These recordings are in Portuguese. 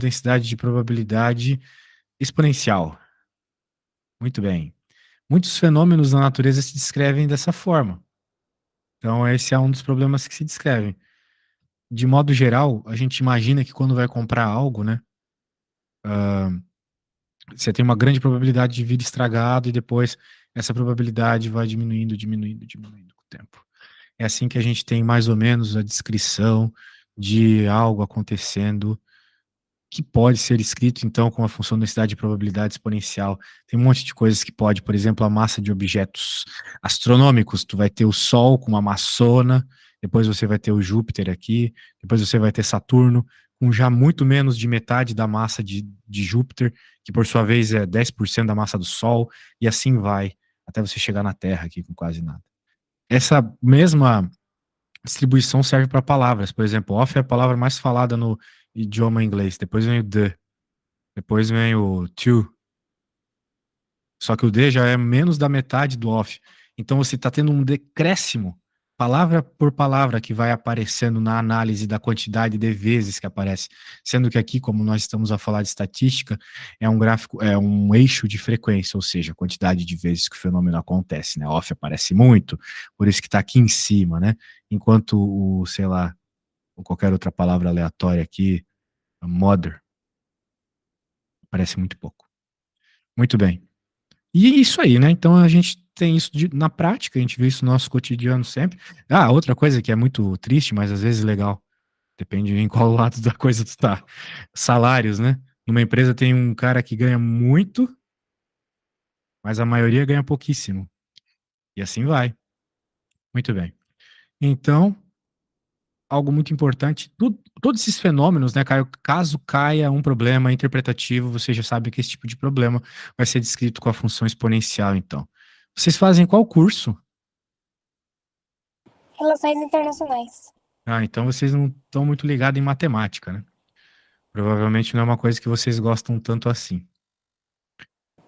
densidade de probabilidade exponencial. Muito bem. Muitos fenômenos na natureza se descrevem dessa forma. Então, esse é um dos problemas que se descrevem. De modo geral, a gente imagina que quando vai comprar algo, né, você tem uma grande probabilidade de vir estragado e depois essa probabilidade vai diminuindo, diminuindo, diminuindo com o tempo. É assim que a gente tem mais ou menos a descrição de algo acontecendo que pode ser escrito, então, com a função da densidade de probabilidade exponencial. Tem um monte de coisas que pode, por exemplo, a massa de objetos astronômicos. Tu vai ter o Sol com uma massona, depois você vai ter o Júpiter aqui, depois você vai ter Saturno, com já muito menos de metade da massa de Júpiter, que por sua vez é 10% da massa do Sol, e assim vai, até você chegar na Terra aqui com quase nada. Essa mesma distribuição serve para palavras. Por exemplo, off é a palavra mais falada no idioma inglês. Depois vem o the. Depois vem o to. Só que o the já é menos da metade do off. Então você está tendo um decréscimo, palavra por palavra, que vai aparecendo na análise da quantidade de vezes que aparece. Sendo que aqui, como nós estamos a falar de estatística, é um gráfico, é um eixo de frequência, ou seja, a quantidade de vezes que o fenômeno acontece, né? Off aparece muito, por isso que está aqui em cima, né? Enquanto o, sei lá, ou qualquer outra palavra aleatória aqui, mother, aparece muito pouco. Muito bem. E é isso aí, né? Então a gente tem isso na prática, a gente vê isso no nosso cotidiano sempre. Ah, outra coisa que é muito triste, mas às vezes legal, depende em qual lado da coisa tu tá. Salários, né? Numa empresa tem um cara que ganha muito, mas a maioria ganha pouquíssimo. E assim vai. Muito bem. Então, algo muito importante, todos esses fenômenos, né, Caio, caso caia um problema interpretativo, você já sabe que esse tipo de problema vai ser descrito com a função exponencial, então. Vocês fazem qual curso? Relações internacionais. Ah, então vocês não estão muito ligados em matemática, né? Provavelmente não é uma coisa que vocês gostam tanto assim.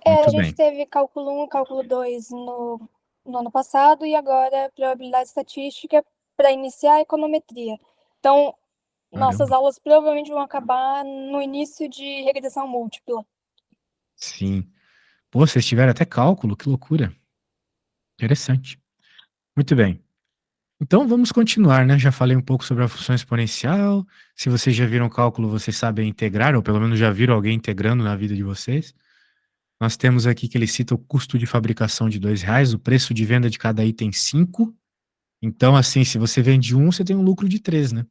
A Muito gente bem. teve cálculo 1 e cálculo 2 no ano passado e agora probabilidade estatística para iniciar a econometria. Então, nossas Caramba. aulas provavelmente vão acabar no início de regressão múltipla. Sim. Pô, vocês tiveram até cálculo, que loucura. Interessante. Muito bem. Então vamos continuar, né? Já falei um pouco sobre a função exponencial. Se vocês já viram cálculo, vocês sabem integrar, ou pelo menos já viram alguém integrando na vida de vocês. Nós temos aqui que ele cita o custo de fabricação de R$ 2, o preço de venda de cada item 5. Então, assim, se você vende um, você tem um lucro de 3, né?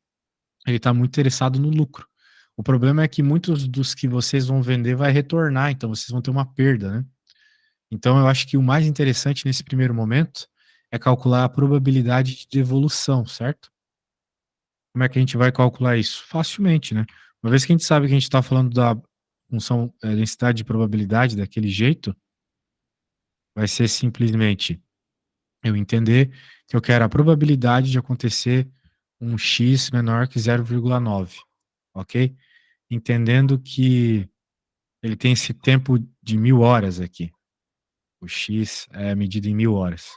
Ele está muito interessado no lucro. O problema é que muitos dos que vocês vão vender vai retornar, então vocês vão ter uma perda, né? Então, eu acho que o mais interessante nesse primeiro momento é calcular a probabilidade de devolução, certo? Como é que a gente vai calcular isso? Facilmente, né? Uma vez que a gente sabe que a gente está falando da função densidade de probabilidade daquele jeito, vai ser simplesmente eu entender que eu quero a probabilidade de acontecer um x menor que 0,9, ok? Entendendo que ele tem esse tempo de 1.000 horas aqui. O x é medido em 1.000 horas.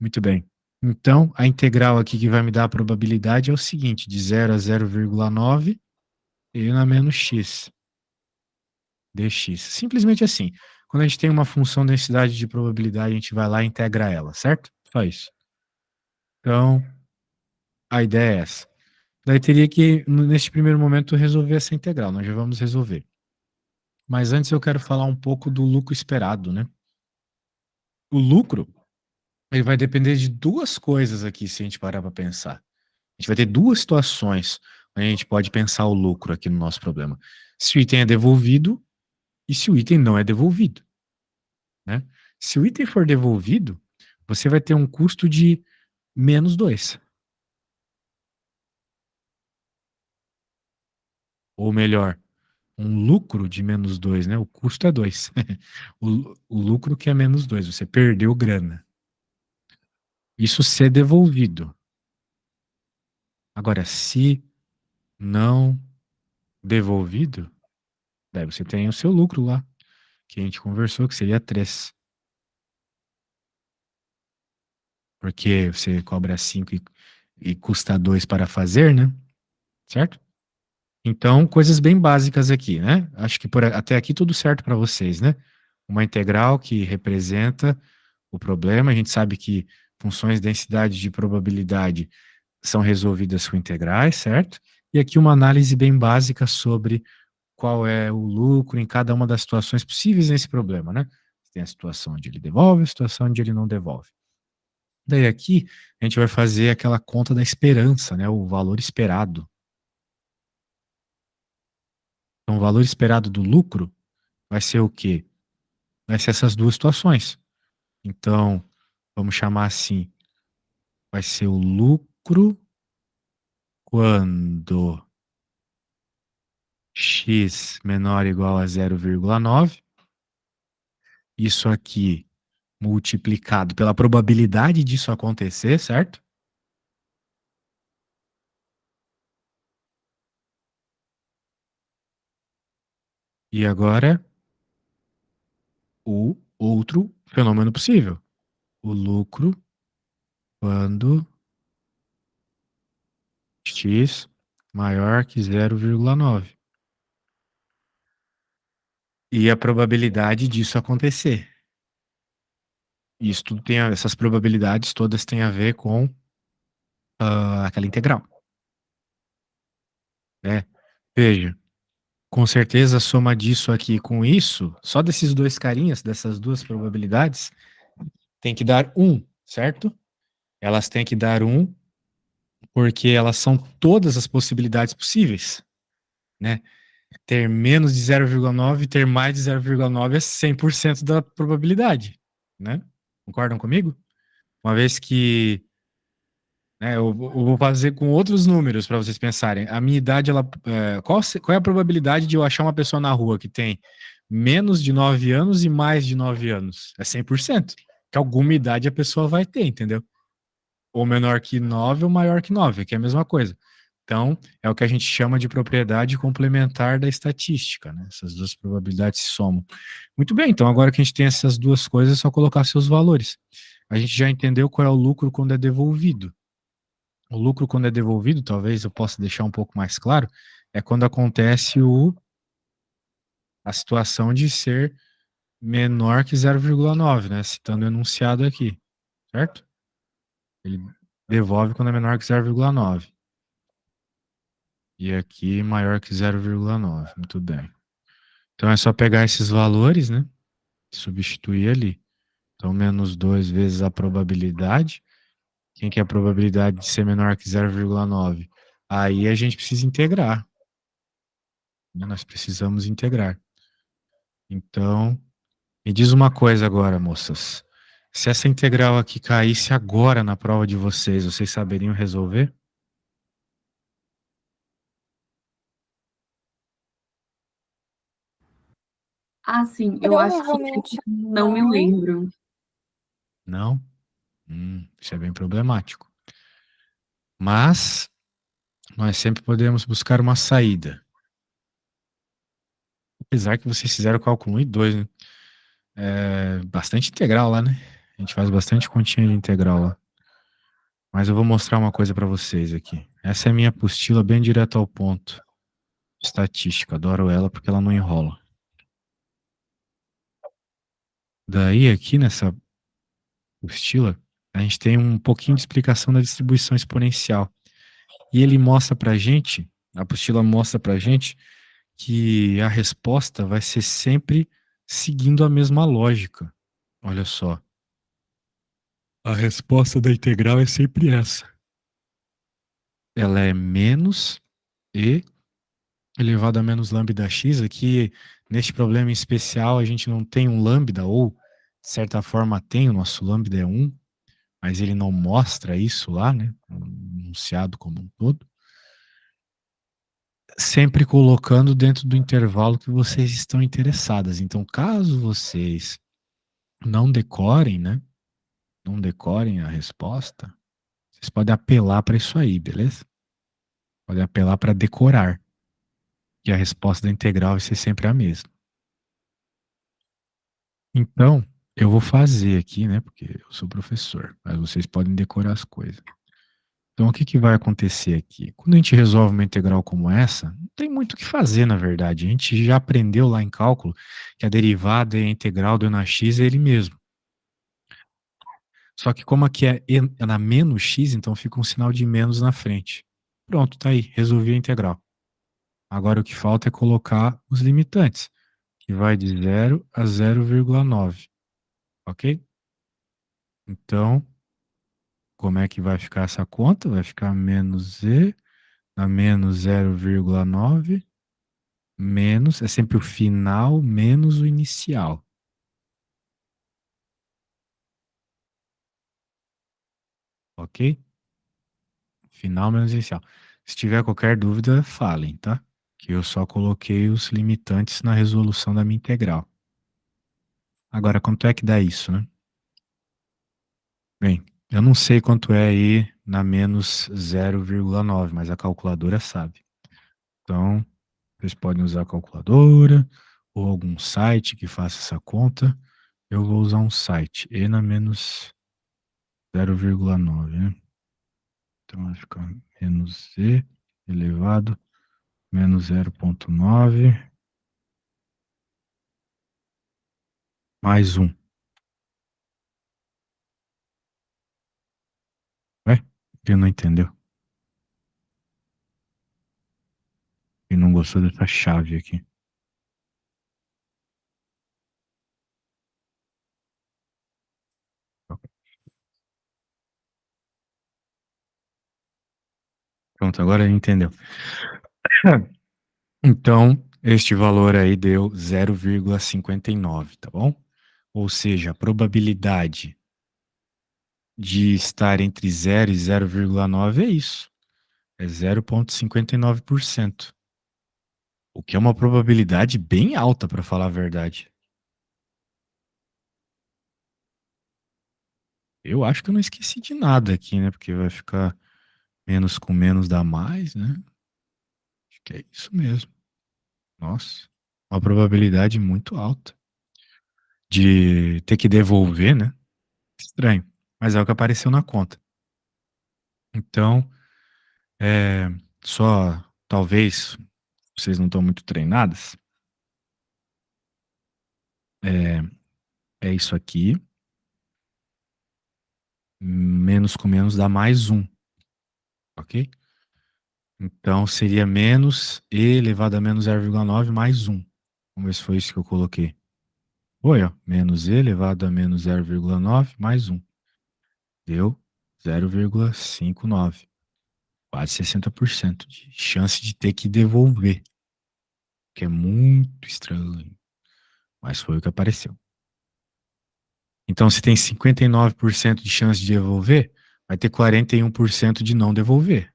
Muito bem. Então, a integral aqui que vai me dar a probabilidade é o seguinte, de 0 a 0,9, e na menos x, dx. Simplesmente assim. Quando a gente tem uma função densidade de probabilidade, a gente vai lá e integra ela, certo? Só isso. Então, a ideia é essa. Daí teria que, neste primeiro momento, resolver essa integral. Nós já vamos resolver. Mas antes eu quero falar um pouco do lucro esperado, né? O lucro, ele vai depender de duas coisas aqui, se a gente parar para pensar. A gente vai ter duas situações onde a gente pode pensar o lucro aqui no nosso problema. Se o item é devolvido e se o item não é devolvido, né? Se o item for devolvido, você vai ter um custo de -2. Ou melhor, um lucro de -2, né? O custo é 2. O lucro que é -2, você perdeu grana. Isso ser devolvido. Agora, se não devolvido, daí você tem o seu lucro lá, que a gente conversou, que seria 3. Porque você cobra 5 e custa 2 para fazer, né? Certo? Então, coisas bem básicas aqui, né? Acho que até aqui tudo certo para vocês, né? Uma integral que representa o problema. A gente sabe que funções de densidade de probabilidade são resolvidas com integrais, certo? E aqui uma análise bem básica sobre qual é o lucro em cada uma das situações possíveis nesse problema, né? Tem a situação onde ele devolve, a situação onde ele não devolve. Daí aqui a gente vai fazer aquela conta da esperança, né? O valor esperado. Então, o valor esperado do lucro vai ser o quê? Vai ser essas duas situações. Então, vamos chamar assim, vai ser o lucro quando x menor ou igual a 0,9. Isso aqui multiplicado pela probabilidade disso acontecer, certo? E agora, o outro fenômeno possível. O lucro quando x maior que 0,9. E a probabilidade disso acontecer. Isso tudo tem, essas probabilidades todas têm a ver com aquela integral, né? Veja, com certeza a soma disso aqui com isso, só desses dois carinhas, dessas duas probabilidades, tem que dar 1, certo? Elas têm que dar 1 porque elas são todas as possibilidades possíveis, né? Ter menos de 0,9 e ter mais de 0,9 é 100% da probabilidade, né? Concordam comigo? Uma vez que, né, eu vou fazer com outros números para vocês pensarem. A minha idade, qual é a probabilidade de eu achar uma pessoa na rua que tem menos de 9 anos e mais de 9 anos? É 100%. Que alguma idade a pessoa vai ter, entendeu? Ou menor que 9 ou maior que 9, que é a mesma coisa. Então, é o que a gente chama de propriedade complementar da estatística, né? Essas duas probabilidades se somam. Muito bem, então agora que a gente tem essas duas coisas, é só colocar seus valores. A gente já entendeu qual é o lucro quando é devolvido. O lucro quando é devolvido, talvez eu possa deixar um pouco mais claro, é quando acontece a situação de ser menor que 0,9, né? Citando o enunciado aqui, certo? Ele devolve quando é menor que 0,9. E aqui maior que 0,9. Muito bem. Então é só pegar esses valores, né? Substituir ali. Então, menos 2 vezes a probabilidade. Quem que é a probabilidade de ser menor que 0,9? Aí a gente precisa integrar, né? Nós precisamos integrar. Então, me diz uma coisa agora, moças. Se essa integral aqui caísse agora na prova de vocês, vocês saberiam resolver? Ah, sim, eu acho que Provavelmente não me não. lembro. Não? Isso é bem problemático. Mas nós sempre podemos buscar uma saída. Apesar que vocês fizeram o cálculo 1 e 2, né? É bastante integral lá, né? A gente faz bastante continha de integral lá. Mas eu vou mostrar uma coisa para vocês aqui. Essa é a minha apostila bem direto ao ponto. Estatística, adoro ela porque ela não enrola. Daí aqui nessa apostila, a gente tem um pouquinho de explicação da distribuição exponencial. E ele mostra pra gente, a apostila mostra pra gente que a resposta vai ser sempre seguindo a mesma lógica. Olha só. A resposta da integral é sempre essa. Ela é menos e elevado a menos lambda x. Aqui, neste problema em especial, a gente não tem um lambda, ou, de certa forma, tem, o nosso lambda é 1, mas ele não mostra isso lá, né? No enunciado como um todo. Sempre colocando dentro do intervalo que vocês estão interessadas. Então, caso vocês não decorem, né? Não decorem a resposta, vocês podem apelar para isso aí, beleza? Podem apelar para decorar, que a resposta da integral vai ser sempre a mesma. Então, eu vou fazer aqui, né? Porque eu sou professor, mas vocês podem decorar as coisas. Então, o que que vai acontecer aqui? Quando a gente resolve uma integral como essa, não tem muito o que fazer, na verdade. A gente já aprendeu lá em cálculo que a derivada e a integral do e na x é ele mesmo. Só que como aqui é na menos x, então fica um sinal de menos na frente. Pronto, tá aí, resolvi a integral. Agora o que falta é colocar os limitantes, que vai de 0 a 0,9, ok? Então, como é que vai ficar essa conta? Vai ficar menos z a menos 0,9 menos, é sempre o final menos o inicial, ok? Final menos inicial. Se tiver qualquer dúvida, falem, tá? Que eu só coloquei os limitantes na resolução da minha integral. Agora, quanto é que dá isso, né? Bem, eu não sei quanto é aí na menos 0,9, mas a calculadora sabe. Então, vocês podem usar a calculadora ou algum site que faça essa conta. Eu vou usar um site, e na menos 0,9, né? Então vai ficar menos z elevado menos 0,9 mais 1. Ué? Quem não entendeu? Quem não gostou dessa chave aqui? Pronto, agora entendeu. Então, este valor aí deu 0,59, tá bom? Ou seja, a probabilidade de estar entre 0 e 0,9 é isso. É 0,59%. O que é uma probabilidade bem alta, para falar a verdade. Eu acho que eu não esqueci de nada aqui, né? Porque vai ficar menos com menos dá mais, né? Acho que é isso mesmo. Nossa, uma probabilidade muito alta de ter que devolver, né? Estranho, mas é o que apareceu na conta. Então, é, só talvez vocês não estão muito treinadas. É, é isso aqui. Menos com menos dá mais um, ok? Então seria menos e elevado a menos 0,9 mais um. Vamos ver se foi isso que eu coloquei. Foi, ó. Menos e elevado a menos 0,9 mais um. Deu 0,59. Quase 60% de chance de ter que devolver. Que é muito estranho. Mas foi o que apareceu. Então, se tem 59% de chance de devolver, vai ter 41% de não devolver.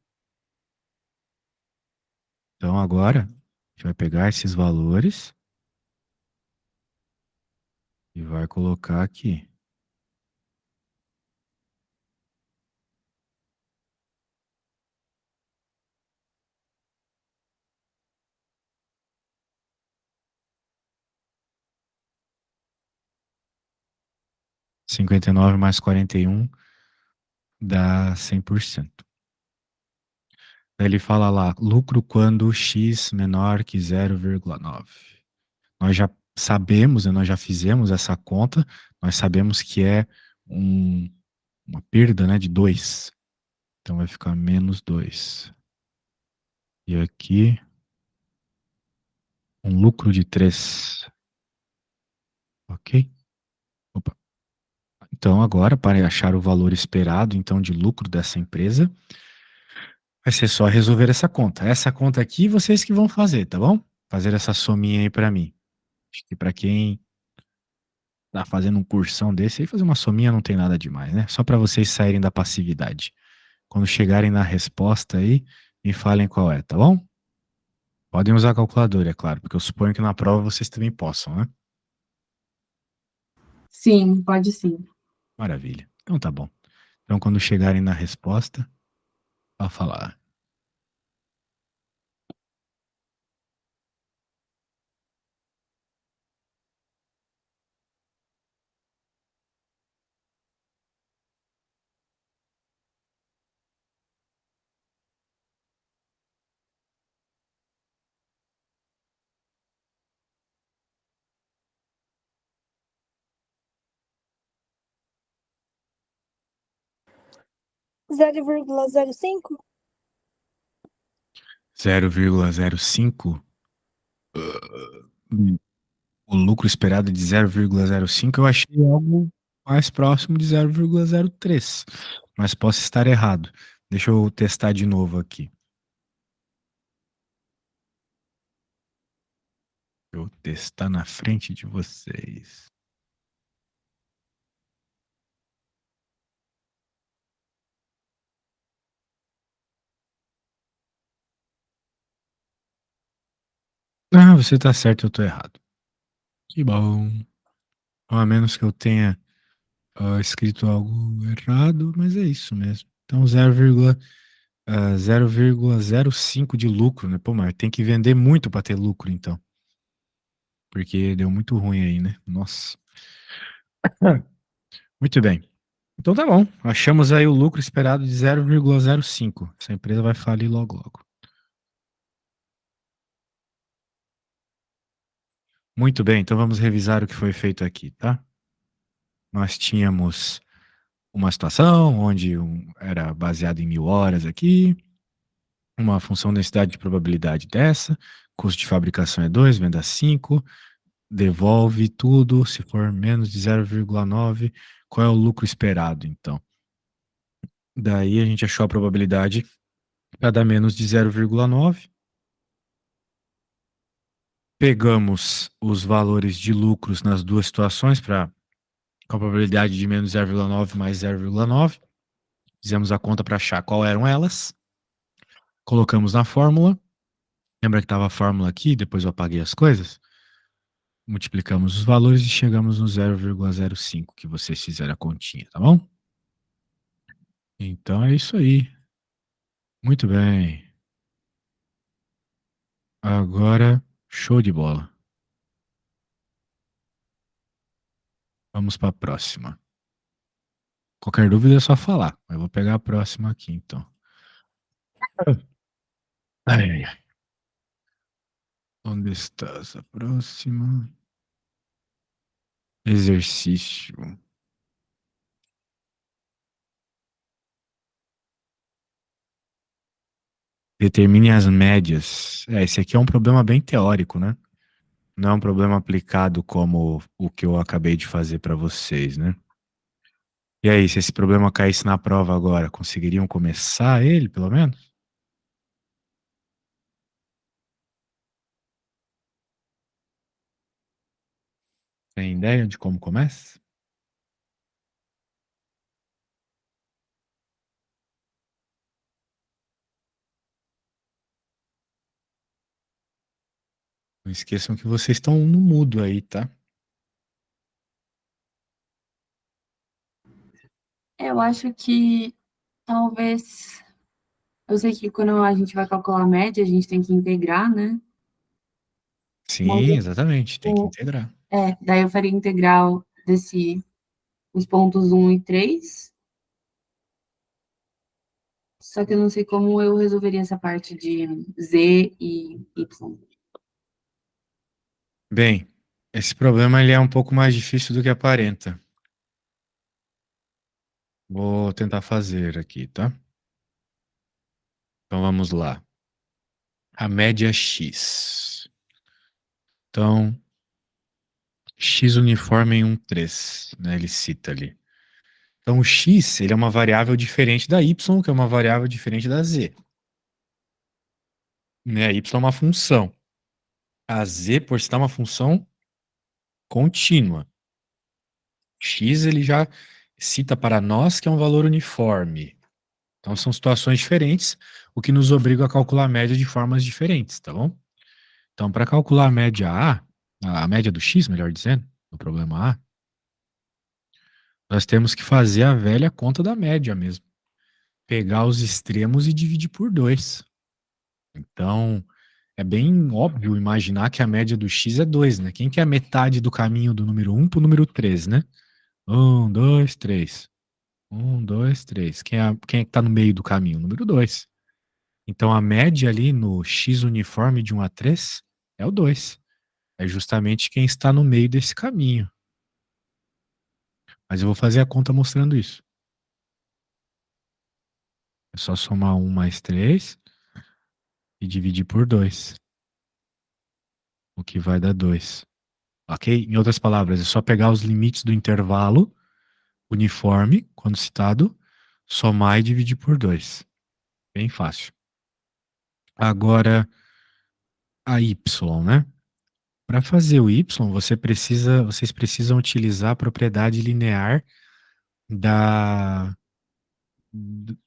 Então, agora, a gente vai pegar esses valores e vai colocar aqui. Cinquenta e nove mais 41 dá 100%. Daí ele fala lá, lucro quando x menor que 0,9. Nós já sabemos, né, nós já fizemos essa conta, nós sabemos que é uma perda, né, de 2. Então vai ficar menos 2. E aqui, um lucro de 3. Ok? Opa. Então agora, para achar o valor esperado, então, de lucro dessa empresa, vai ser só resolver essa conta. Essa conta aqui, vocês que vão fazer, tá bom? Fazer essa sominha aí para mim. Acho que para quem tá fazendo um cursão desse aí, fazer uma sominha não tem nada demais, né? Só para vocês saírem da passividade. Quando chegarem na resposta aí, me falem qual é, tá bom? Podem usar a calculadora, é claro, porque eu suponho que na prova vocês também possam, né? Sim, pode sim. Maravilha. Então tá bom. Então quando chegarem na resposta, vai falar. 0,05? 0,05? O lucro esperado de 0,05 eu achei algo mais próximo de 0,03, mas posso estar errado. Deixa eu testar de novo aqui. Eu testar na frente de vocês. Ah, você tá certo, eu tô errado. Que bom. A menos que eu tenha escrito algo errado, mas é isso mesmo. Então 0,05 de lucro, né? Pô, mas tem que vender muito para ter lucro, então. Porque deu muito ruim aí, né? Nossa. Muito bem. Então tá bom. Achamos aí o lucro esperado de 0,05. Essa empresa vai falir logo logo. Muito bem, então vamos revisar o que foi feito aqui, tá? Nós tínhamos uma situação onde era baseado em 1000 horas aqui, uma função densidade de probabilidade dessa, custo de fabricação é 2, venda 5, devolve tudo, se for menos de 0,9, qual é o lucro esperado, então? Daí a gente achou a probabilidade para dar menos de 0,9. Pegamos os valores de lucros nas duas situações para com a probabilidade de menos 0,9 mais 0,9. Fizemos a conta para achar qual eram elas. Colocamos na fórmula. Lembra que estava a fórmula aqui, depois eu apaguei as coisas? Multiplicamos os valores e chegamos no 0,05 que vocês fizeram a continha, tá bom? Então é isso aí. Muito bem. Agora, show de bola. Vamos para a próxima. Qualquer dúvida é só falar. Eu vou pegar a próxima aqui, então. Ai, ai, ai. Onde está essa próxima? Exercício. Determine as médias. Esse aqui é um problema bem teórico, né? Não é um problema aplicado como o que eu acabei de fazer para vocês, né? E aí, se esse problema caísse na prova agora, conseguiriam começar ele, pelo menos? Tem ideia de como começa? Não esqueçam que vocês estão no mudo aí, tá? Eu acho que talvez. Eu sei que quando a gente vai calcular a média, a gente tem que integrar, né? Mas Sim, exatamente. Tem que integrar. daí eu faria integral os pontos 1 e 3. Só que eu não sei como eu resolveria essa parte de Z e Y. Bem, esse problema ele é um pouco mais difícil do que aparenta. Vou tentar fazer aqui, tá? Então vamos lá. A média X. Então, X uniforme em 1,3, né? Ele cita ali. Então, o X, ele é uma variável diferente da Y, que é uma variável diferente da Z. Né? A Y é uma função. A Z, por estar uma função contínua. X, ele já cita para nós que é um valor uniforme. Então, são situações diferentes, o que nos obriga a calcular a média de formas diferentes, tá bom? Então, para calcular a média a média do X, melhor dizendo, no problema A, nós temos que fazer a velha conta da média mesmo. Pegar os extremos e dividir por 2. Então, é bem óbvio imaginar que a média do x é 2, né? Quem que é a metade do caminho do número 1 para o número 3, né? 1, 2, 3. 1, 2, 3. Quem é que está no meio do caminho? O número 2. Então, a média ali no x uniforme de 1 a 3 é o 2. É justamente quem está no meio desse caminho. Mas eu vou fazer a conta mostrando isso. É só somar 1 mais 3 e dividir por 2, o que vai dar 2. Ok? Em outras palavras, é só pegar os limites do intervalo uniforme, quando citado, somar e dividir por 2. Bem fácil. Agora, a y, né? Para fazer o y, vocês precisam utilizar a propriedade linear da,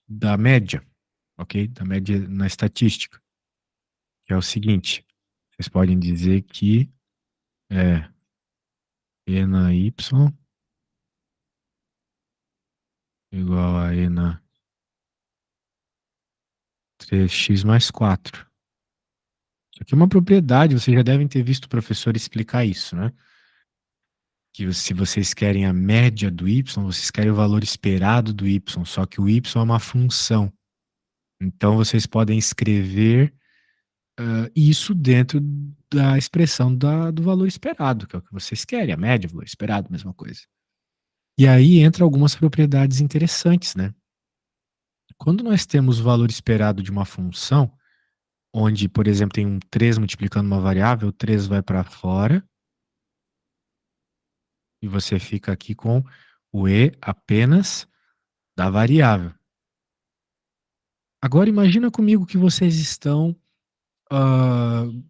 da média, ok? Da média na estatística, que é o seguinte: vocês podem dizer que é E na y igual a E na 3x mais 4. Isso aqui é uma propriedade, vocês já devem ter visto o professor explicar isso, né? Que se vocês querem a média do y, vocês querem o valor esperado do y, só que o y é uma função. Então, vocês podem escrever isso dentro da expressão do valor esperado, que é o que vocês querem, a média, o valor esperado, mesma coisa. E aí entra algumas propriedades interessantes, né? Quando nós temos o valor esperado de uma função, onde, por exemplo, tem um 3 multiplicando uma variável, o 3 vai para fora, e você fica aqui com o E apenas da variável. Agora imagina comigo que vocês estão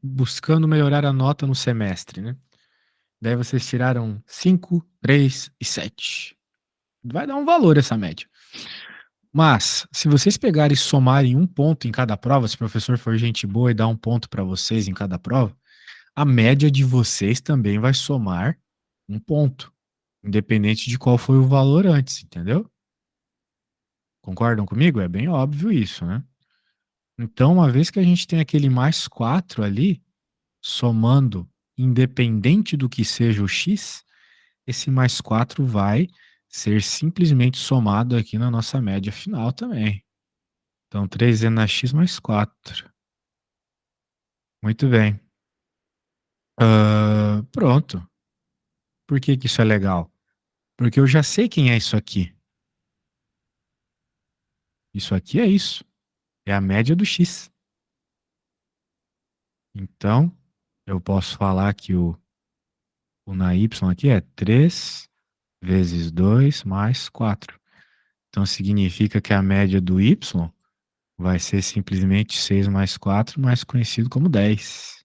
buscando melhorar a nota no semestre, né? Daí vocês tiraram 5, 3 e 7. Vai dar um valor essa média. Mas, se vocês pegarem e somarem um ponto em cada prova, se o professor for gente boa e dar um ponto para vocês em cada prova, a média de vocês também vai somar um ponto, independente de qual foi o valor antes, entendeu? Concordam comigo? É bem óbvio isso, né? Então, uma vez que a gente tem aquele mais 4 ali, somando, independente do que seja o x, esse mais 4 vai ser simplesmente somado aqui na nossa média final também. Então, 3e na x mais 4. Muito bem. Pronto. Por que que isso é legal? Porque eu já sei quem é isso aqui. Isso aqui é isso. É a média do x. Então, eu posso falar que o na y aqui é 3 vezes 2 mais 4. Então, significa que a média do y vai ser simplesmente 6 mais 4, mais conhecido como 10.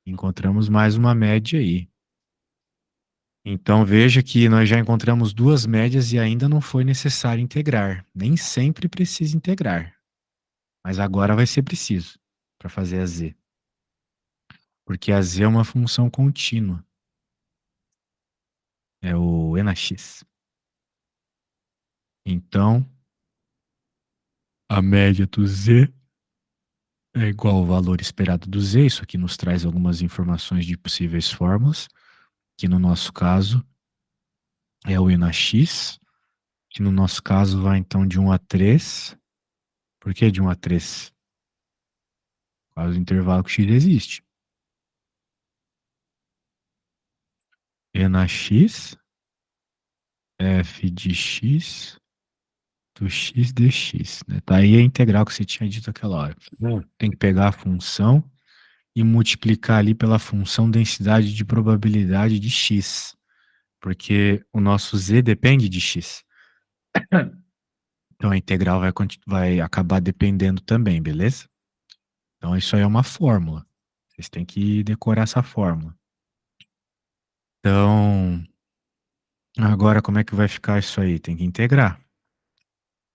Encontramos mais uma média aí. Então, veja que nós já encontramos duas médias e ainda não foi necessário integrar. Nem sempre precisa integrar. Mas agora vai ser preciso para fazer a z. Porque a z é uma função contínua. É o e na x. Então, a média do z é igual ao valor esperado do z. Isso aqui nos traz algumas informações de possíveis fórmulas, que no nosso caso é o e na x, que no nosso caso vai então de 1 a 3. Por que de 1 a 3? Por causa do intervalo que x existe. E na x, f de x do x dx. Né? Tá aí a integral que você tinha dito aquela hora. Tem que pegar a função e multiplicar ali pela função densidade de probabilidade de x. Porque o nosso z depende de x. Então a integral vai acabar dependendo também, beleza? Então isso aí é uma fórmula. Vocês têm que decorar essa fórmula. Então, agora como é que vai ficar isso aí? Tem que integrar.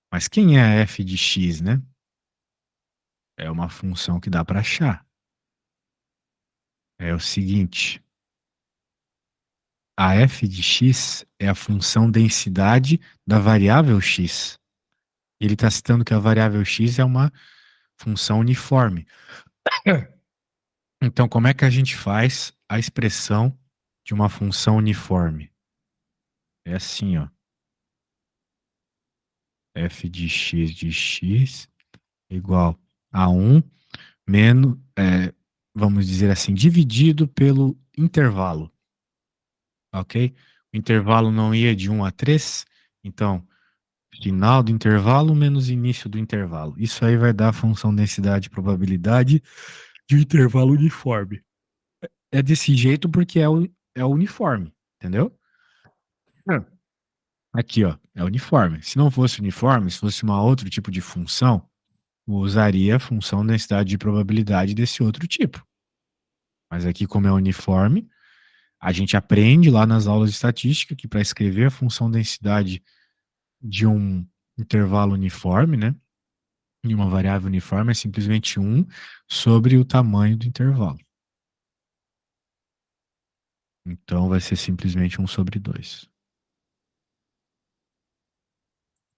Mas quem é a f de x, né? É uma função que dá para achar. É o seguinte. A f de x é a função densidade da variável x. Ele está citando que a variável x é uma função uniforme. Então, como é que a gente faz a expressão de uma função uniforme? É assim, ó. F de x igual a 1 menos, vamos dizer assim, dividido pelo intervalo. Ok? O intervalo não ia de 1 a 3, então final do intervalo menos início do intervalo. Isso aí vai dar a função densidade e probabilidade de um intervalo uniforme. É desse jeito porque é o uniforme, entendeu? É. Aqui, ó, é uniforme. Se não fosse uniforme, se fosse uma outro tipo de função, eu usaria a função densidade de probabilidade desse outro tipo. Mas aqui, como é uniforme, a gente aprende lá nas aulas de estatística que para escrever a função densidade de um intervalo uniforme, né? De uma variável uniforme é simplesmente 1 sobre o tamanho do intervalo. Então vai ser simplesmente 1 sobre 2.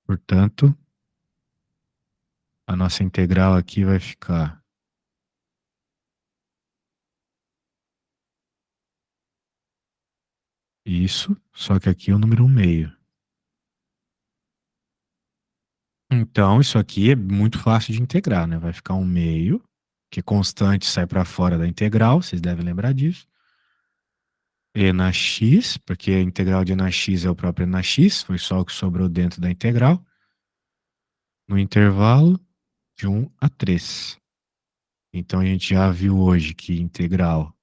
Portanto, a nossa integral aqui vai ficar isso, só que aqui é o número 1 meio. Então, isso aqui é muito fácil de integrar, né? Vai ficar 1 meio, que constante sai para fora da integral, vocês devem lembrar disso. E na x, porque a integral de e na x é o próprio e na x, foi só o que sobrou dentro da integral, no intervalo de 1 a 3. Então a gente já viu hoje que integral,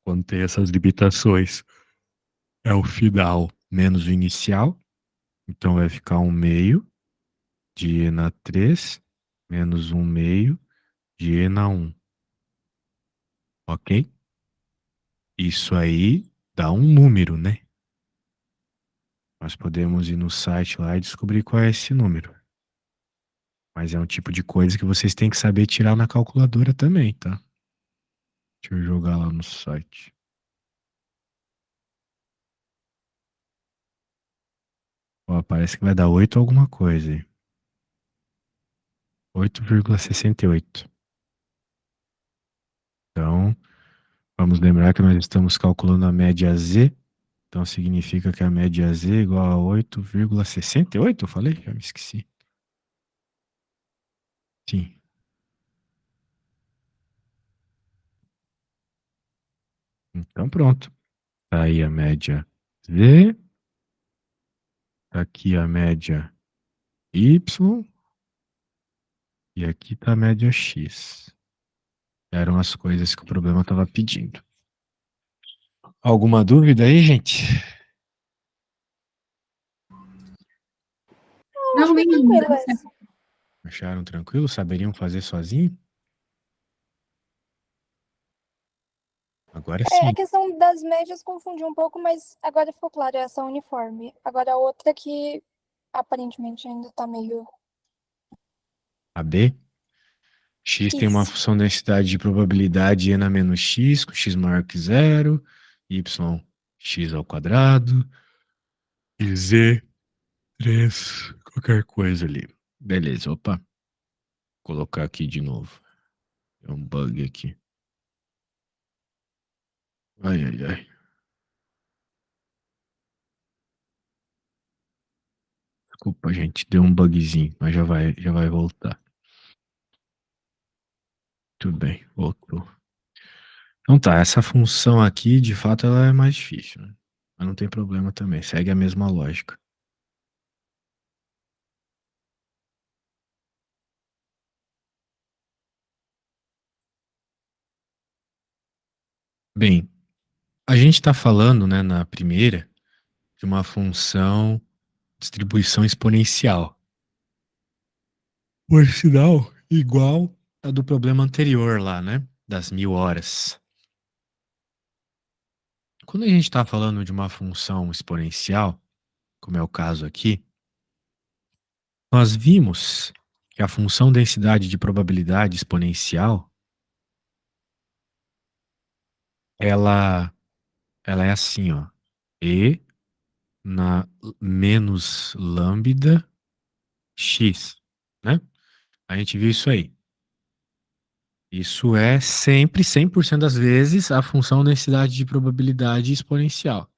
quando tem essas limitações, é o final menos o inicial. Então vai ficar 1 meio de e na 3 menos 1 meio de e na 1. Ok? Isso aí dá um número, né? Nós podemos ir no site lá e descobrir qual é esse número. Mas é um tipo de coisa que vocês têm que saber tirar na calculadora também, tá? Deixa eu jogar lá no site. Ó, parece que vai dar 8 alguma coisa aí. 8,68. Então, vamos lembrar que nós estamos calculando a média Z. Então, significa que a média Z é igual a 8,68, eu falei? Já me esqueci. Sim. Então, pronto. Tá aí a média Z. Tá aqui a média Y. E aqui tá a média X. Eram as coisas que o problema estava pedindo. Alguma dúvida aí, gente? Não, Não, acho que é nenhum. tranquilo essa. Acharam tranquilo? Saberiam fazer sozinho? Agora É, sim. a questão das médias confundiu um pouco, mas agora ficou claro, essa é uniforme. Agora a outra que aparentemente ainda tá meio. A B. X tem uma Isso. função densidade de probabilidade n a menos x, com x maior que zero, y x ao quadrado, e z 3, qualquer coisa ali. Beleza, opa. Vou colocar aqui de novo. É um bug aqui. Ai, ai, ai. Desculpa, gente, deu um bugzinho, mas já vai voltar. Tudo bem, voltou. Então tá, essa função aqui, de fato, ela é mais difícil, né? Mas não tem problema também, segue a mesma lógica. Bem, a gente está falando, né, na primeira, de uma função distribuição exponencial. Por sinal, igual a do problema anterior lá, né? Das 1000 horas. Quando a gente está falando de uma função exponencial, como é o caso aqui, nós vimos que a função densidade de probabilidade exponencial, ela, ela é assim, ó. E na menos lambda x, né? A gente viu isso aí. Isso é sempre, 100% das vezes, a função densidade de probabilidade exponencial.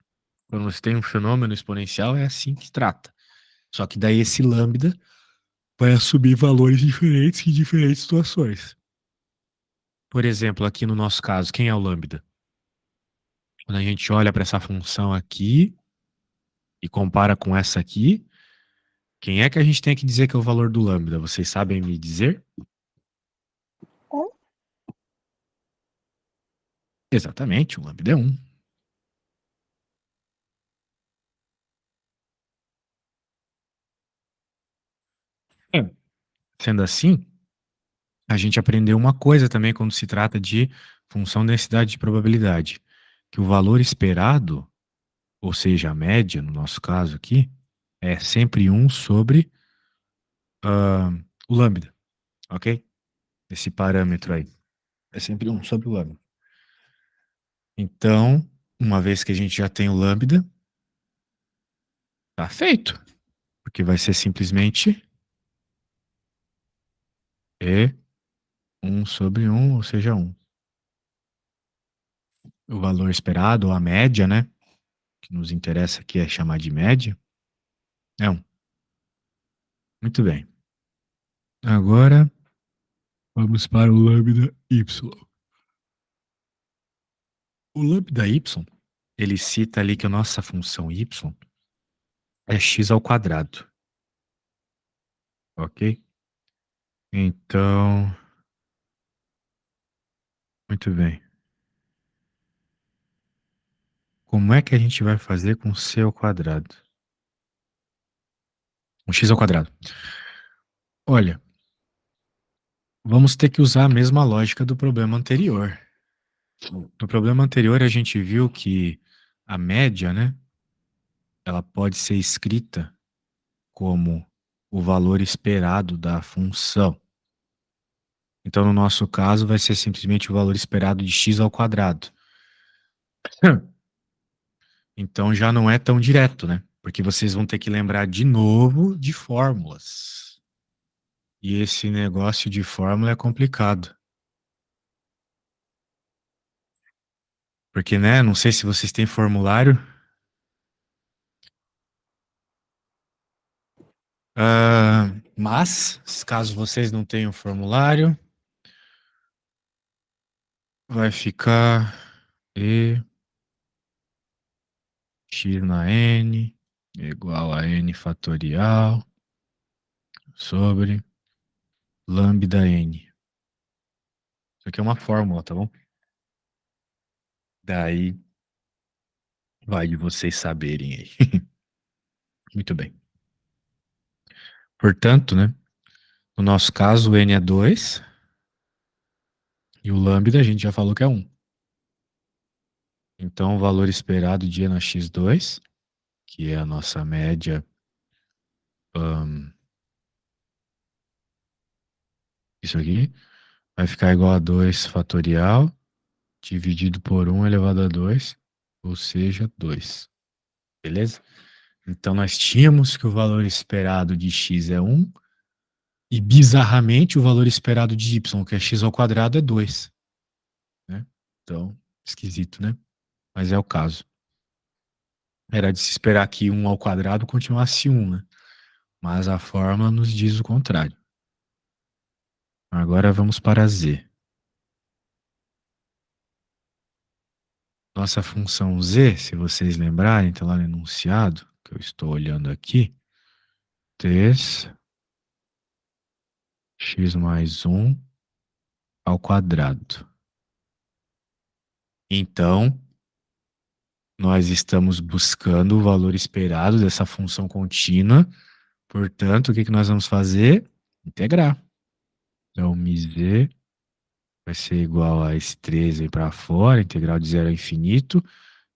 Quando você tem um fenômeno exponencial, é assim que trata. Só que daí esse lambda vai assumir valores diferentes em diferentes situações. Por exemplo, aqui no nosso caso, quem é o lambda? Quando a gente olha para essa função aqui e compara com essa aqui, Quem é que a gente tem que dizer que é o valor do lambda? Vocês sabem me dizer? Um. Exatamente, o lambda é 1. Sendo assim, a gente aprendeu uma coisa também quando se trata de função densidade de probabilidade, que o valor esperado, ou seja, a média, no nosso caso aqui, é sempre 1 sobre o lambda, ok? Esse parâmetro aí. É sempre 1 sobre o lambda. Então, uma vez que a gente já tem o lambda, tá feito. Porque vai ser simplesmente E 1 sobre 1, ou seja, 1. O valor esperado, ou a média, né? Que nos interessa aqui é chamar de média, é 1. Muito bem. Agora, vamos para o lambda y. O lambda y, ele cita ali que a nossa função y é x ao quadrado. Ok? Então, muito bem. Como é que a gente vai fazer com c ao quadrado? Com x ao quadrado. Olha, vamos ter que usar a mesma lógica do problema anterior. No problema anterior, a gente viu que a média, né, ela pode ser escrita como o valor esperado da função. Então, no nosso caso, vai ser simplesmente o valor esperado de x ao quadrado. Então, já não é tão direto, né? Porque vocês vão ter que lembrar de novo de fórmulas. E esse negócio de fórmula é complicado. Porque, né, não sei se vocês têm formulário. Mas, caso vocês não tenham formulário, vai ficar E x na n igual a n fatorial sobre lambda n. Isso aqui é uma fórmula, tá bom? Daí vai de vocês saberem aí. Muito bem. Portanto, né, no nosso caso, o n é 2 e o lambda a gente já falou que é 1. Então, o valor esperado de e na x2, que é a nossa média, isso aqui, vai ficar igual a 2 fatorial dividido por 1 elevado a 2, ou seja, 2. Beleza? Então, nós tínhamos que o valor esperado de x é 1 e, bizarramente, o valor esperado de y, que é x ao quadrado, é 2. Né? Então, esquisito, né? Mas é o caso. Era de se esperar que 1 ao quadrado continuasse 1, né? Mas a fórmula nos diz o contrário. Agora vamos para z. Nossa função z, se vocês lembrarem, está lá no enunciado, que eu estou olhando aqui, 3 x mais 1 ao quadrado. Então, nós estamos buscando o valor esperado dessa função contínua. Portanto, o que nós vamos fazer? Integrar. Então, μz vai ser igual a esse 3 aí para fora, integral de 0 a infinito,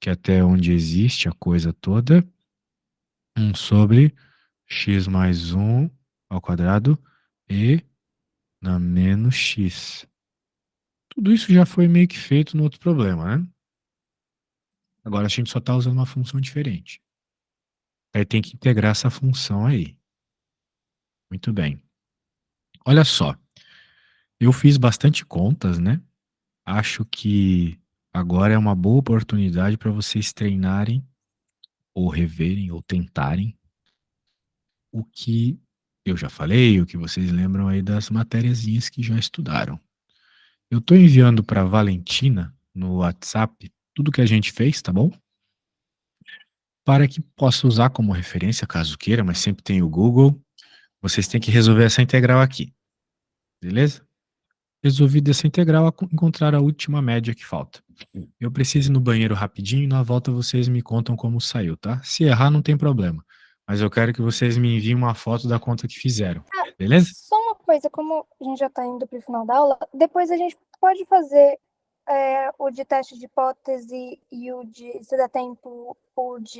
que é até onde existe a coisa toda, 1 sobre x mais 1 ao quadrado e na menos x. Tudo isso já foi meio que feito no outro problema, né? Agora a gente só está usando uma função diferente. Aí tem que integrar essa função aí. Muito bem. Olha só, eu fiz bastante contas, né? Acho que agora é uma boa oportunidade para vocês treinarem, ou reverem, ou tentarem o que eu já falei, o que vocês lembram aí das matériazinhas que já estudaram. Eu estou enviando para Valentina no WhatsApp tudo que a gente fez, tá bom? para que possa usar como referência, caso queira, mas sempre tem o Google. Vocês têm que resolver essa integral aqui, beleza? Resolvida essa integral, encontrar a última média que falta. Eu preciso ir no banheiro rapidinho e na volta vocês me contam como saiu, tá? Se errar, não tem problema. Mas eu quero que vocês me enviem uma foto da conta que fizeram, beleza? Só uma coisa, como a gente já está indo para o final da aula, depois a gente pode fazer o de teste de hipótese e o de, se der tempo, o de...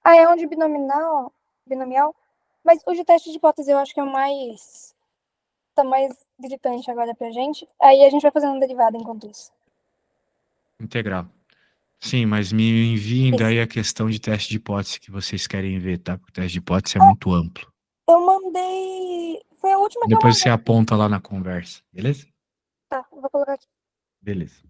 é um de binomial, mas o de teste de hipótese eu acho que é o mais... tá mais gritante agora pra gente. Aí a gente vai fazendo derivada enquanto isso. Integral. Sim, mas me enviem Isso. daí a questão de teste de hipótese que vocês querem ver, tá? Porque o teste de hipótese é muito amplo. Eu mandei... Foi a última que eu Depois você mandei. aponta lá na conversa, beleza? Tá, vou colocar aqui. Beleza.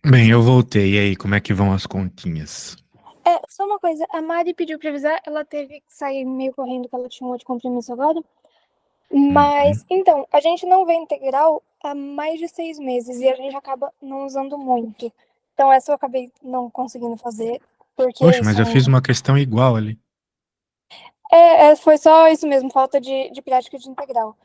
Bem, eu voltei. E aí, como é que vão as continhas? Só uma coisa, a Mari pediu pra avisar, ela teve que sair meio correndo, que ela tinha um outro compromisso agora. Mas, Uhum. então, a gente não vê integral há mais de 6 meses e a gente acaba não usando muito. Então, essa eu acabei não conseguindo fazer, Poxa, porque mas eu fiz são. uma questão igual ali. Foi só isso mesmo, falta de prática de integral.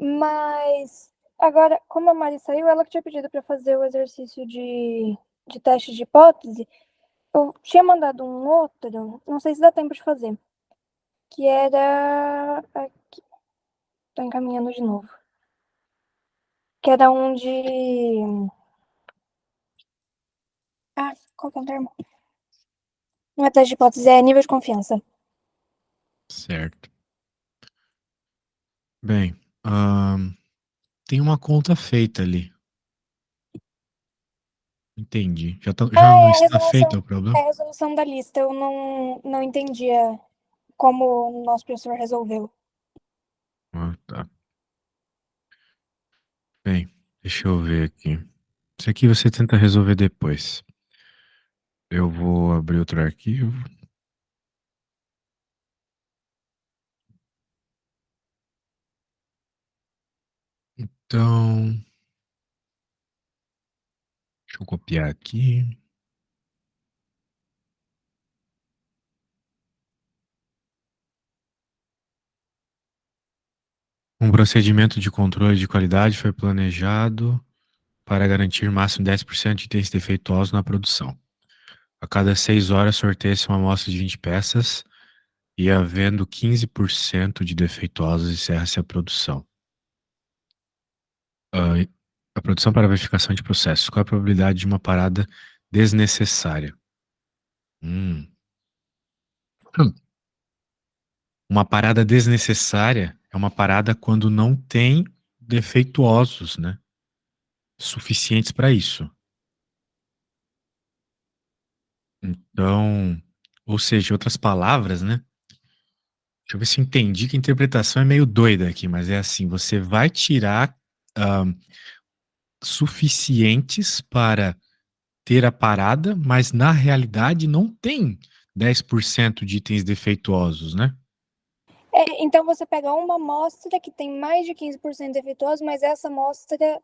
Mas, agora, como a Mari saiu, ela que tinha pedido para fazer o exercício de teste de hipótese. Eu tinha mandado um outro, não sei se dá tempo de fazer, que era. Aqui, tô encaminhando de novo. Que era um de. Qual que é o termo? Não é teste de hipótese, é nível de confiança. Certo. Bem, tem uma conta feita ali. Entendi. Já não É a está feito resolução, o problema? é a resolução da lista. Eu não entendia como o nosso professor resolveu. Ah, tá. Bem, deixa eu ver aqui. Isso aqui você tenta resolver depois. Eu vou abrir outro arquivo. Então, deixa eu copiar aqui. Um procedimento de controle de qualidade foi planejado para garantir máximo 10% de itens defeituosos na produção. A cada 6 horas sorteia-se uma amostra de 20 peças e, havendo 15% de defeituosos, encerra-se a produção. Ah, a produção para verificação de processos. Qual a probabilidade de uma parada desnecessária? Hum. Hum. Uma parada desnecessária é uma parada quando não tem defeituosos, né? Suficientes para isso. Então, ou seja, em outras palavras, né? Deixa eu ver se eu entendi que a interpretação é meio doida aqui, mas é assim: você vai tirar ah, suficientes para ter a parada, mas na realidade não tem 10% de itens defeituosos, né? Então você pega uma amostra que tem mais de 15% defeituoso, mas essa amostra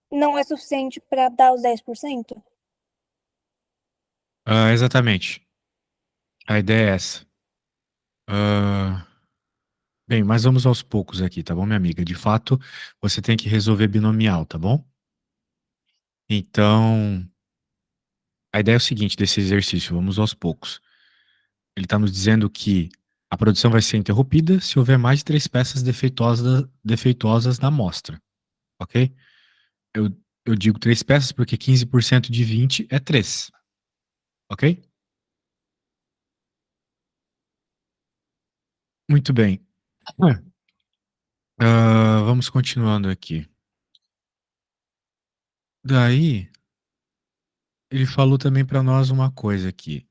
não é suficiente para dar os 10%? Ah, exatamente. A ideia é essa. Ah, bem, mas vamos aos poucos aqui, tá bom, minha amiga? De fato, você tem que resolver binomial, tá bom? Então, a ideia é o seguinte desse exercício, vamos aos poucos. Ele está nos dizendo que a produção vai ser interrompida se houver mais de 3 peças defeituosas na amostra, ok? Eu, eu digo 3 peças porque 15% de 20 é 3, ok? Muito bem. Vamos continuando aqui. Daí, ele falou também para nós uma coisa aqui.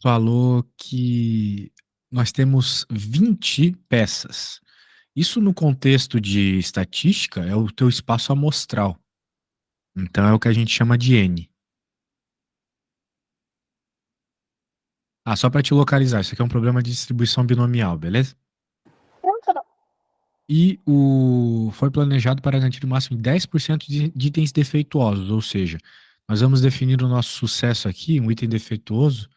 Falou que nós temos 20 peças. Isso no contexto de estatística é o teu espaço amostral. Então é o que a gente chama de N. Ah, só para te localizar, isso aqui é um problema de distribuição binomial, beleza? Não, tá bom. E foi planejado para garantir o máximo de 10% de itens defeituosos, ou seja, nós vamos definir o nosso sucesso aqui, um item defeituoso.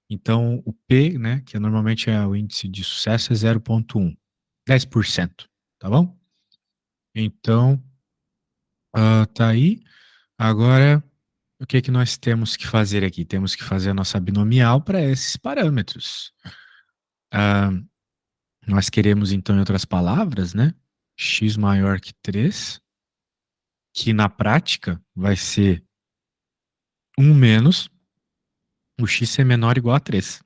Então, o P, né, que normalmente é o índice de sucesso, é 0,1, 10%, tá bom? Então, tá aí. Agora, o que que nós temos que fazer aqui? Temos que fazer a nossa binomial para esses parâmetros. Ah, nós queremos, então, em outras palavras, né, x maior que 3, que na prática vai ser 1 menos o x ser menor ou igual a 3.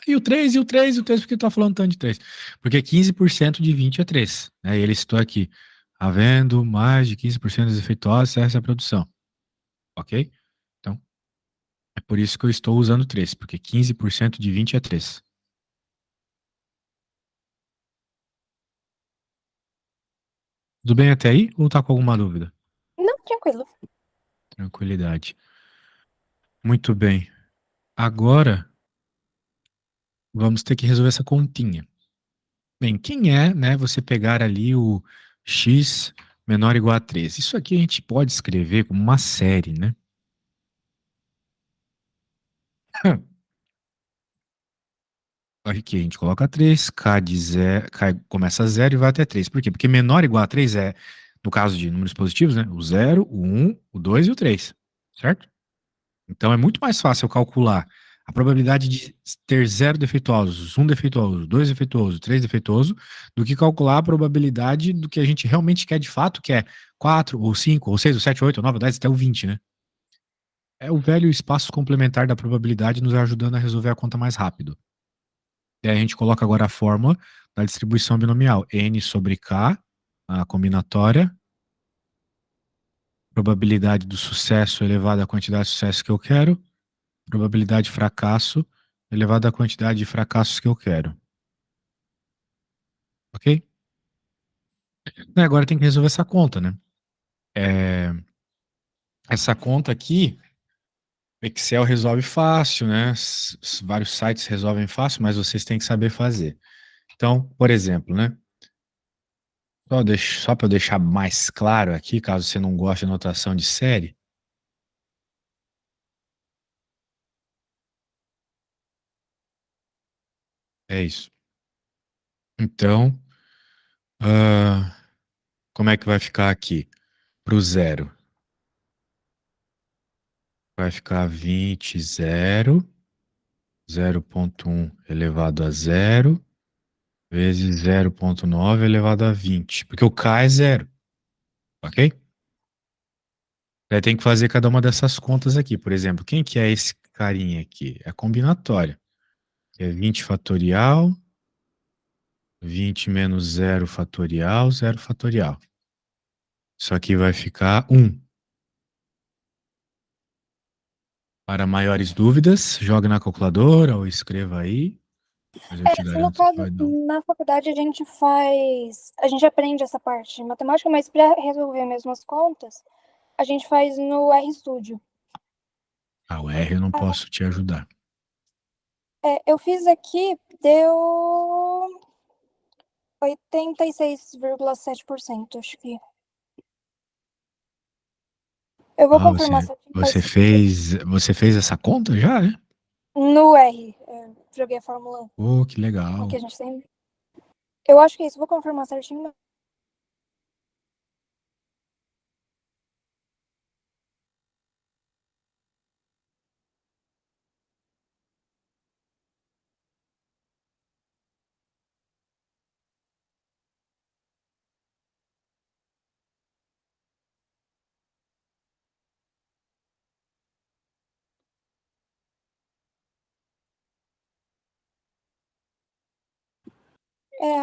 E o 3, e o 3, e o 3, por que tu tá falando tanto de 3? Porque 15% de 20 é 3. Né? E ele citou aqui, havendo mais de 15% dos efeituosos, essa é a produção. Ok? Então, é por isso que eu estou usando 3, porque 15% de 20 é 3. Tudo bem até aí? Ou tá com alguma dúvida? Não, tranquilo. Tranquilidade. Muito bem. Agora, vamos ter que resolver essa continha. Bem, quem é, né, você pegar ali o x menor ou igual a 3? Isso aqui a gente pode escrever como uma série, né? Aqui a gente coloca 3, k de 0, começa a 0 e vai até 3. Por quê? Porque menor ou igual a 3 é, no caso de números positivos, né? O 0, o 1, o 2 e o 3, certo? Então é muito mais fácil eu calcular a probabilidade de ter 0 defeituosos, 1 defeituoso, 2 defeituoso, 3 defeituoso, do que calcular a probabilidade do que a gente realmente quer de fato, que é 4, ou 5, ou 6, ou 7, ou 8, ou 9, ou 10, até o 20, né? É o velho espaço complementar da probabilidade nos ajudando a resolver a conta mais rápido. E aí a gente coloca agora a fórmula da distribuição binomial. N sobre K, a combinatória, probabilidade do sucesso elevada à quantidade de sucesso que eu quero, probabilidade de fracasso elevada à quantidade de fracassos que eu quero. Ok? E agora tem que resolver essa conta, né? Essa conta aqui, Excel resolve fácil, né? Vários sites resolvem fácil, mas vocês têm que saber fazer. Então, por exemplo, né? Só para eu deixar mais claro aqui, caso você não goste de notação de série, é isso. Então, ah, como é que vai ficar aqui? Para o zero. Vai ficar 20, 0, 0,1 elevado a 0, vezes 0,9 elevado a 20. Porque o K é 0, ok? Daí tem que fazer cada uma dessas contas aqui. Por exemplo, quem que é esse carinha aqui? É a combinatória. É 20 fatorial, 20 menos 0 fatorial, 0 fatorial. Isso aqui vai ficar 1. Para maiores dúvidas, jogue na calculadora ou escreva aí, mas eu te No garanto que caso, vai dar. na faculdade a gente aprende essa parte de matemática, mas para resolver mesmo as contas, a gente faz no RStudio. Ah, o R eu não posso te ajudar. Eu fiz aqui, deu 86,7%, acho que. Eu vou Ah, confirmar certinho, mas você fez essa conta já, né? no R, joguei a fórmula Pô, que legal. que a gente tem. Eu acho que é isso, vou confirmar certinho.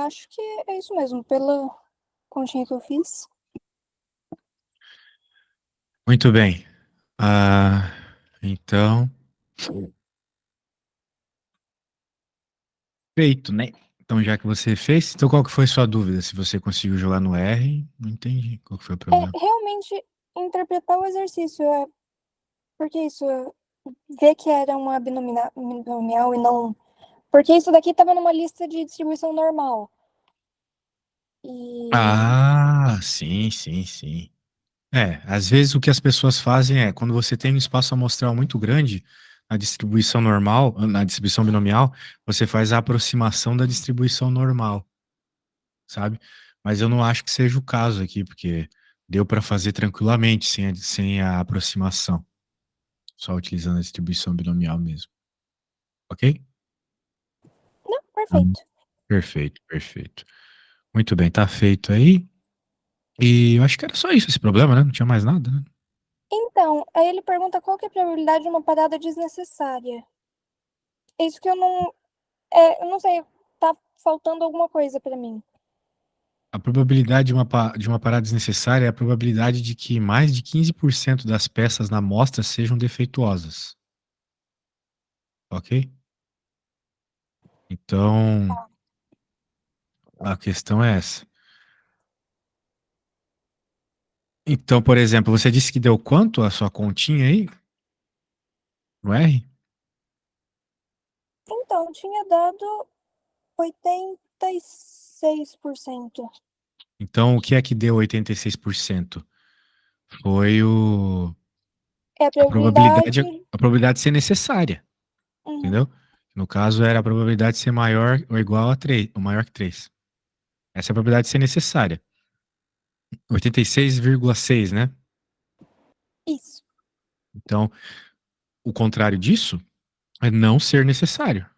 Acho que é isso mesmo, pela continha que eu fiz. Muito bem. Ah, então, feito, né? Então, já que você fez, então qual que foi sua dúvida? Se você conseguiu jogar no R, não entendi qual que foi o problema. Realmente interpretar o exercício, porque isso, ver que era uma binomial e não. Porque isso daqui estava numa lista de distribuição normal. E. Ah, sim, sim, sim. Às vezes o que as pessoas fazem é, quando você tem um espaço amostral muito grande, na distribuição normal, na distribuição binomial, você faz a aproximação da distribuição normal, sabe? Mas eu não acho que seja o caso aqui, porque deu para fazer tranquilamente sem a aproximação, só utilizando a distribuição binomial mesmo, ok? Não, Hum. perfeito. Perfeito, perfeito. Muito bem, tá feito aí. E eu acho que era só isso esse problema, né? Não tinha mais nada, né? Então, aí ele pergunta qual que é a probabilidade de uma parada desnecessária. É isso que eu não. Eu não sei, tá faltando alguma coisa para mim. A probabilidade de uma parada desnecessária é a probabilidade de que mais de 15% das peças na amostra sejam defeituosas. Ok? Então, a questão é essa. Então, por exemplo, você disse que deu quanto a sua continha aí? No R? Então, tinha dado 86%. Então, o que é que deu 86%? Foi É a a probabilidade. probabilidade de ser necessária, Uhum. entendeu? No caso, era a probabilidade de ser maior ou igual a 3, ou maior que 3. Essa é a probabilidade de ser necessária. 86,6, né? Isso. Então, o contrário disso é não ser necessário.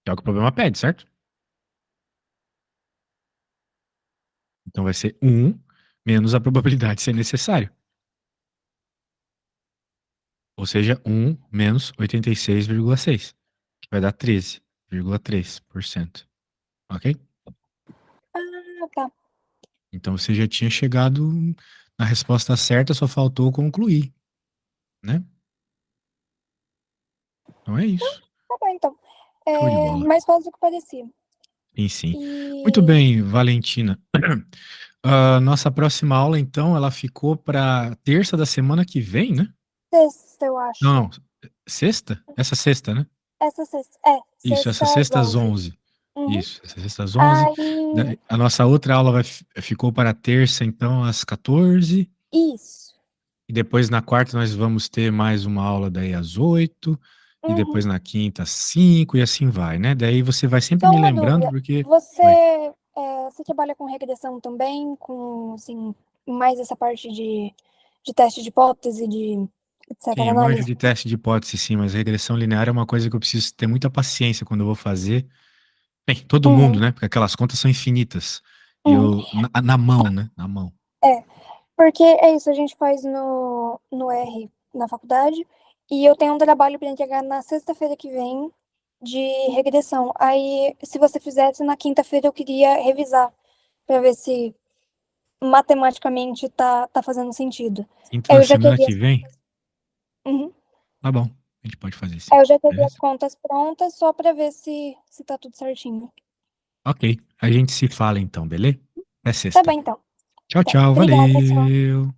É o que o problema pede, certo? Então vai ser 1 menos a probabilidade de ser necessário. Ou seja, 1 menos 86,6, que vai dar 13,3%. Ok? Ah, tá. Então você já tinha chegado na resposta certa, só faltou concluir, né? Então é isso. Tá bom, então. Show de bola. Mais fácil do que parecia. Sim, sim. Muito E bem, Valentina. Nossa próxima aula, então, ela ficou para terça da semana que vem, né? sexta, eu acho. Não, sexta? Essa sexta, né? Essa sexta. Isso, essa Sexta às sexta às 11. 11. Uhum. Isso, essa sexta às 11. Aí, A nossa outra aula ficou para terça, então, às 14. isso. E depois na quarta nós vamos ter mais uma aula daí às 8. E Uhum. depois na quinta às 5 e assim vai, né? Daí você vai sempre Só me uma lembrando, dúvida. porque. Você, Oi. você trabalha com regressão também? Com, assim, mais essa parte de teste de hipótese, de etc. Sim, eu manjo análise? de teste de hipótese, sim, mas regressão linear é uma coisa que eu preciso ter muita paciência quando eu vou fazer. Bem, todo mundo, Uhum. né? Porque aquelas contas são infinitas. E Uhum. eu, na mão, né? Na mão. Porque é isso, a gente faz no R na faculdade, e eu tenho um trabalho para entregar na sexta-feira que vem de regressão. Aí, se você fizesse na quinta-feira, eu queria revisar para ver se matematicamente tá fazendo sentido. Quinta Aí da eu já semana teria que as vem? contas. Uhum. Tá bom. A gente pode fazer sim. Aí eu já teria as Beleza? contas prontas só para ver se tá tudo certinho. Ok. A gente se fala então, beleza? Até Tá sexta. bem, então. Tchau, Tá. tchau. Obrigada, tchau. Valeu.